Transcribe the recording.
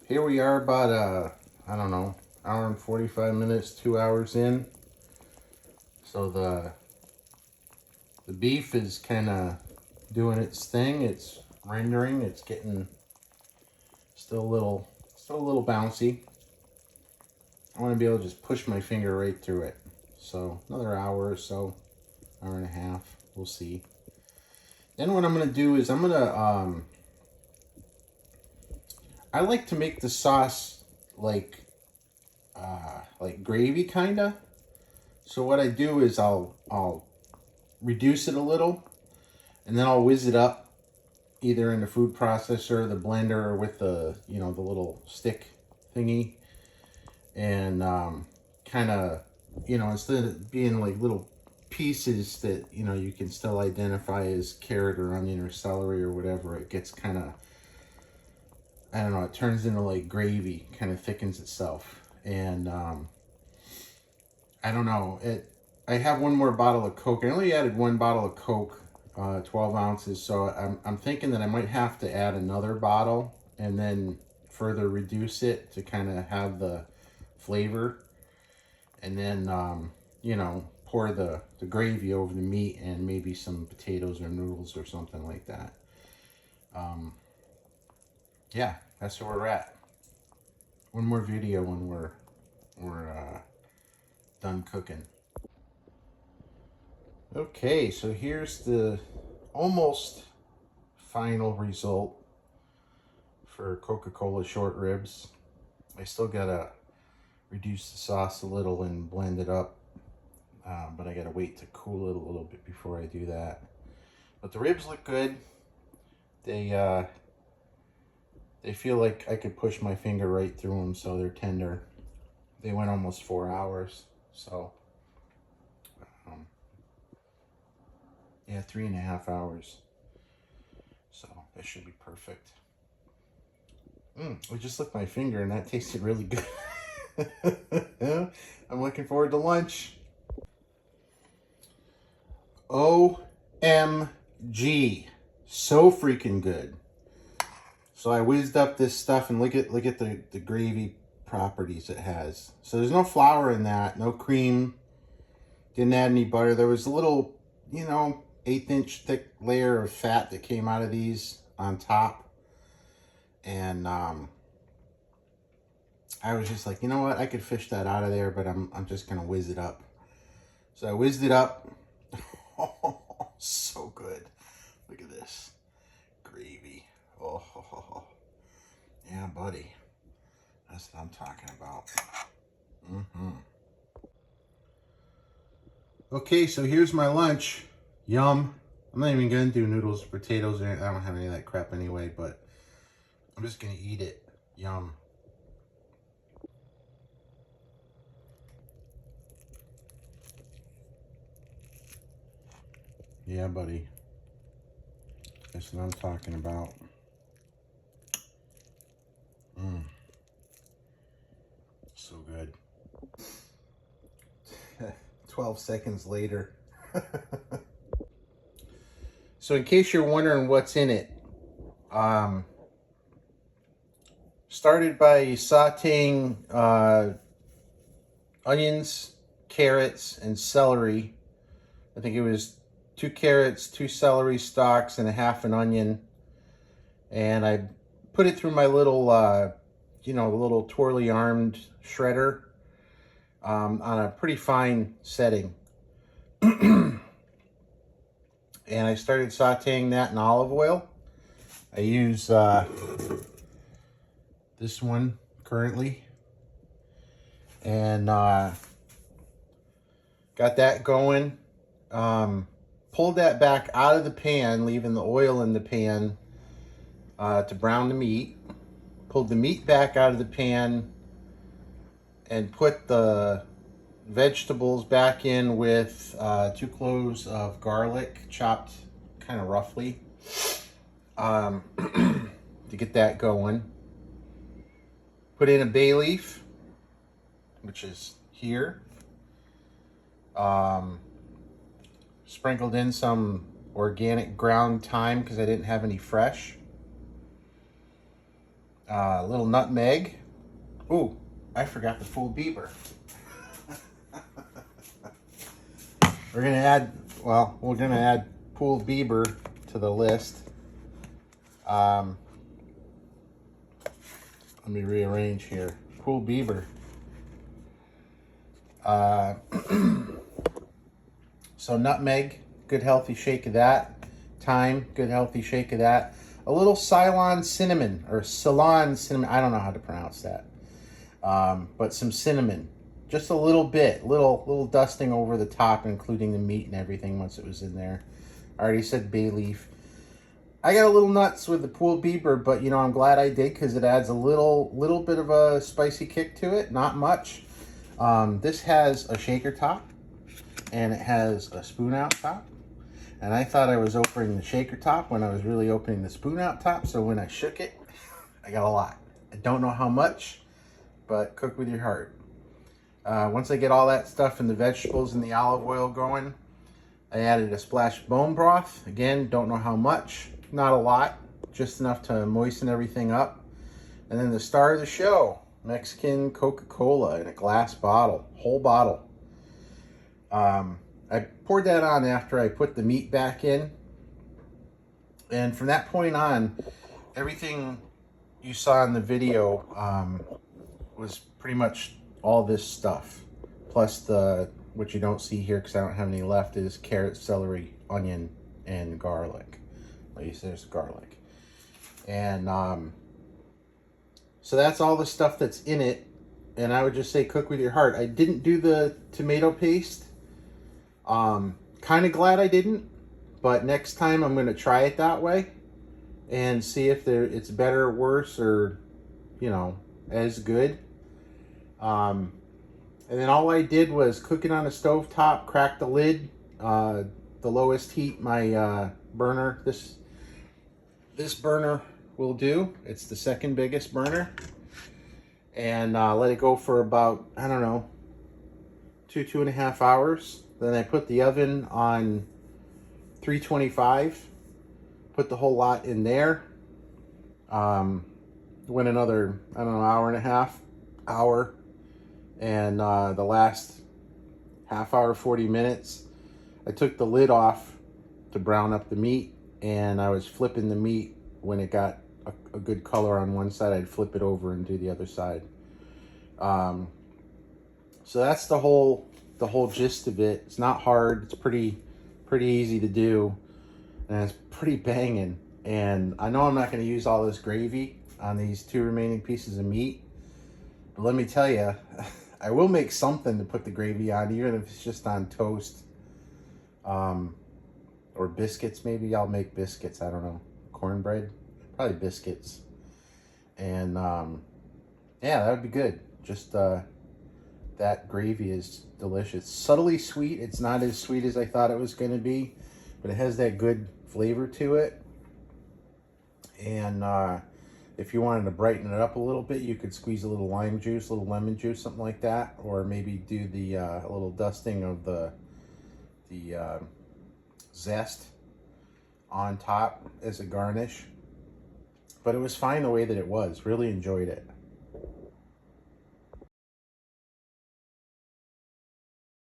Here we are about, I don't know, hour and 45 minutes, 2 hours in. So the beef is kind of doing its thing. It's rendering. It's getting still a little bouncy. I want to be able to just push my finger right through it. So another hour or so, hour and a half. We'll see. Then what I'm going to do is I like to make the sauce like gravy kind of. So what I do is I'll reduce it a little, and then I'll whiz it up either in the food processor, the blender, or with the the little stick thingy, and kind of instead of being like little pieces that you can still identify as carrot or onion or celery or whatever, it gets kind of, I don't know, it turns into like gravy, kind of thickens itself. And I don't know, I have one more bottle of Coke. I only added one bottle of Coke, 12 ounces. So I'm thinking that I might have to add another bottle and then further reduce it to kind of have the flavor. And then, pour the gravy over the meat and maybe some potatoes or noodles or something like that. Yeah, that's where we're at. One more video when we're done cooking. Okay, so here's the almost final result for Coca-Cola short ribs. I still gotta reduce the sauce a little and blend it up, but I gotta wait to cool it a little bit before I do that. But the ribs look good. They feel like I could push my finger right through them, so they're tender. They went almost 4 hours, so yeah, 3.5 hours. So that should be perfect. I just licked my finger and that tasted really good. I'm looking forward to lunch. OMG. So freaking good. So I whizzed up this stuff and look at the gravy properties it has. So there's no flour in that, no cream. Didn't add any butter. There was a little, 1/8-inch thick layer of fat that came out of these on top. And I was just like, you know what? I could fish that out of there, but I'm just gonna whiz it up. So I whizzed it up. Oh, so good. Look at this gravy. Oh, yeah, buddy. That's what I'm talking about. Okay, so here's my lunch. Yum. I'm not even gonna do noodles or potatoes. I don't have any of that crap anyway, but I'm just gonna eat it. Yum. Yeah, buddy. That's what I'm talking about. So good. 12 seconds later. So in case you're wondering what's in it, started by sauteing onions, carrots, and celery. I think it was 2 carrots, 2 celery stalks, and a half an onion. And I put it through my little, little twirly armed shredder on a pretty fine setting. And I started sauteing that in olive oil. I use this one currently. And got that going. Pulled that back out of the pan, leaving the oil in the pan to brown the meat. Pulled the meat back out of the pan and put the vegetables back in with 2 cloves of garlic, chopped kind of roughly, to get that going. Put in a bay leaf, which is here. Sprinkled in some organic ground thyme because I didn't have any fresh. Little nutmeg. Ooh, I forgot the full beaver. We're gonna add pulled beaver to the list. Let me rearrange here. Pulled beaver. So nutmeg, good healthy shake of that. Thyme, good healthy shake of that. A little Ceylon cinnamon, or Ceylon cinnamon. I don't know how to pronounce that. But some cinnamon. Just a little bit. Little dusting over the top, including the meat and everything once it was in there. I already said bay leaf. I got a little nuts with the pulled beaver, but you know, I'm glad I did because it adds a little bit of a spicy kick to it. Not much. This has a shaker top, and it has a spoon out top. And I thought I was opening the shaker top when I was really opening the spoon out top. So when I shook it, I got a lot. I don't know how much, but cook with your heart. Once I get all that stuff and the vegetables and the olive oil going, I added a splash of bone broth. Again, don't know how much. Not a lot. Just enough to moisten everything up. And then the star of the show, Mexican Coca-Cola in a glass bottle. Whole bottle. I poured that on after I put the meat back in. And from that point on, everything you saw in the video was pretty much all this stuff. Plus what you don't see here because I don't have any left is carrot, celery, onion, and garlic. At least there's garlic. And so that's all the stuff that's in it. And I would just say cook with your heart. I didn't do the tomato paste. Kind of glad I didn't, but next time I'm going to try it that way and see if it's better or worse or, you know, as good. And then all I did was cook it on a stove top, crack the lid, the lowest heat my burner, this burner will do. It's the second biggest burner. And let it go for about, I don't know, 2.5 hours. Then I put the oven on 325, put the whole lot in there. Went another, I don't know, hour. And the last half hour, 40 minutes, I took the lid off to brown up the meat, and I was flipping the meat when it got a good color on one side. I'd flip it over and do the other side. So that's the whole gist of it. It's not hard. It's pretty easy to do, and it's pretty banging. And I know I'm not going to use all this gravy on these 2 remaining pieces of meat, but let me tell you, I will make something to put the gravy on, even if it's just on toast, or biscuits. Maybe I'll make biscuits. I don't know, cornbread, probably biscuits, and yeah, that would be good. Just that gravy is delicious. Subtly sweet. It's not as sweet as I thought it was going to be, but it has that good flavor to it. And if you wanted to brighten it up a little bit, you could squeeze a little lime juice, a little lemon juice, something like that, or maybe do the a little dusting of the zest on top as a garnish. But it was fine the way that it was. Really enjoyed it.